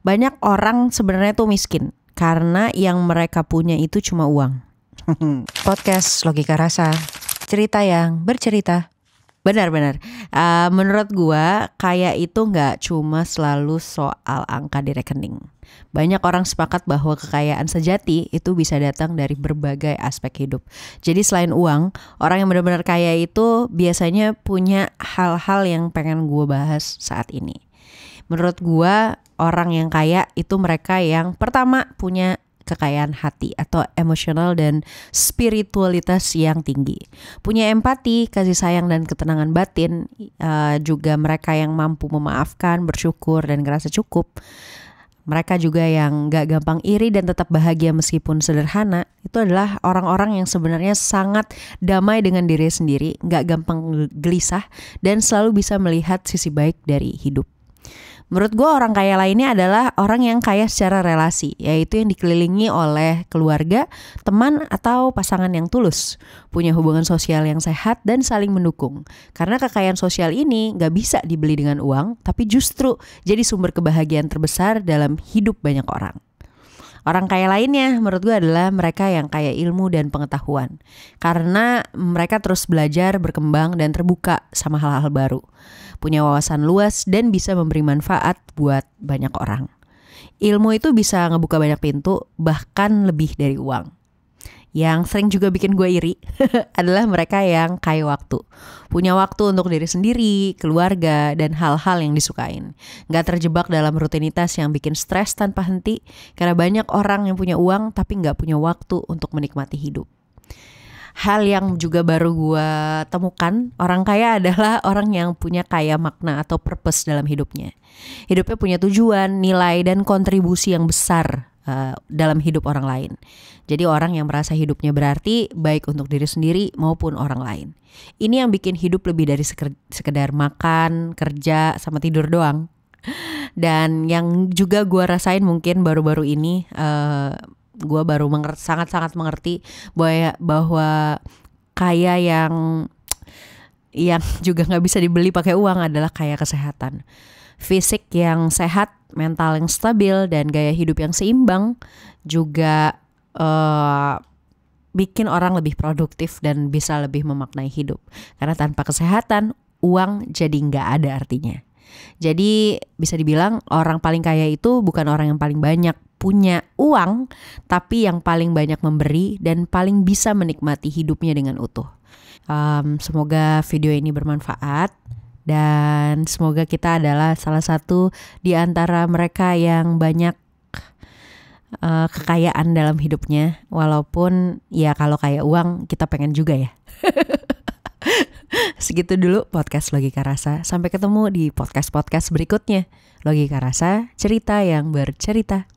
Banyak orang sebenarnya tuh miskin karena yang mereka punya itu cuma uang. Podcast Logika Rasa, cerita yang bercerita. Benar-benar. Menurut gua kaya itu nggak cuma selalu soal angka di rekening. Banyak orang sepakat bahwa kekayaan sejati itu bisa datang dari berbagai aspek hidup. Jadi selain uang, orang yang benar-benar kaya itu biasanya punya hal-hal yang pengen gua bahas saat ini. Menurut gua orang yang kaya itu mereka yang pertama punya kekayaan hati atau emosional dan spiritualitas yang tinggi. Punya empati, kasih sayang dan ketenangan batin. Juga mereka yang mampu memaafkan, bersyukur dan ngerasa cukup. Mereka juga yang gak gampang iri dan tetap bahagia meskipun sederhana. Itu adalah orang-orang yang sebenarnya sangat damai dengan diri sendiri, gak gampang gelisah dan selalu bisa melihat sisi baik dari hidup. Menurut gue orang kaya lainnya adalah orang yang kaya secara relasi, yaitu yang dikelilingi oleh keluarga, teman atau pasangan yang tulus, punya hubungan sosial yang sehat dan saling mendukung. Karena kekayaan sosial ini gak bisa dibeli dengan uang, tapi justru jadi sumber kebahagiaan terbesar dalam hidup banyak orang. Orang kaya lainnya menurut gue adalah mereka yang kaya ilmu dan pengetahuan. Karena mereka terus belajar, berkembang dan terbuka sama hal-hal baru. Punya wawasan luas dan bisa memberi manfaat buat banyak orang. Ilmu itu bisa ngebuka banyak pintu, bahkan lebih dari uang. Yang sering juga bikin gue iri adalah mereka yang kaya waktu. Punya waktu untuk diri sendiri, keluarga, dan hal-hal yang disukain. Gak terjebak dalam rutinitas yang bikin stres tanpa henti. Karena banyak orang yang punya uang tapi gak punya waktu untuk menikmati hidup. Hal yang juga baru gue temukan, orang kaya adalah orang yang punya kaya makna atau purpose dalam hidupnya. Hidupnya punya tujuan, nilai, dan kontribusi yang besar dalam hidup orang lain. Jadi orang yang merasa hidupnya berarti baik untuk diri sendiri maupun orang lain. Ini yang bikin hidup lebih dari sekedar makan, kerja, sama tidur doang. Dan yang juga gue rasain mungkin baru-baru ini, gue baru sangat-sangat mengerti bahwa kaya yang juga gak bisa dibeli pakai uang adalah kaya kesehatan. Fisik yang sehat, mental yang stabil, dan gaya hidup yang seimbang juga bikin orang lebih produktif dan bisa lebih memaknai hidup. Karena tanpa kesehatan, uang jadi gak ada artinya. Jadi bisa dibilang orang paling kaya itu bukan orang yang paling banyak punya uang, tapi yang paling banyak memberi dan paling bisa menikmati hidupnya dengan utuh. Semoga video ini bermanfaat. Dan semoga kita adalah salah satu di antara mereka yang banyak kekayaan dalam hidupnya. Walaupun ya kalau kaya uang kita pengen juga ya. Segitu dulu podcast Logika Rasa. Sampai ketemu di podcast-podcast berikutnya. Logika Rasa, cerita yang bercerita.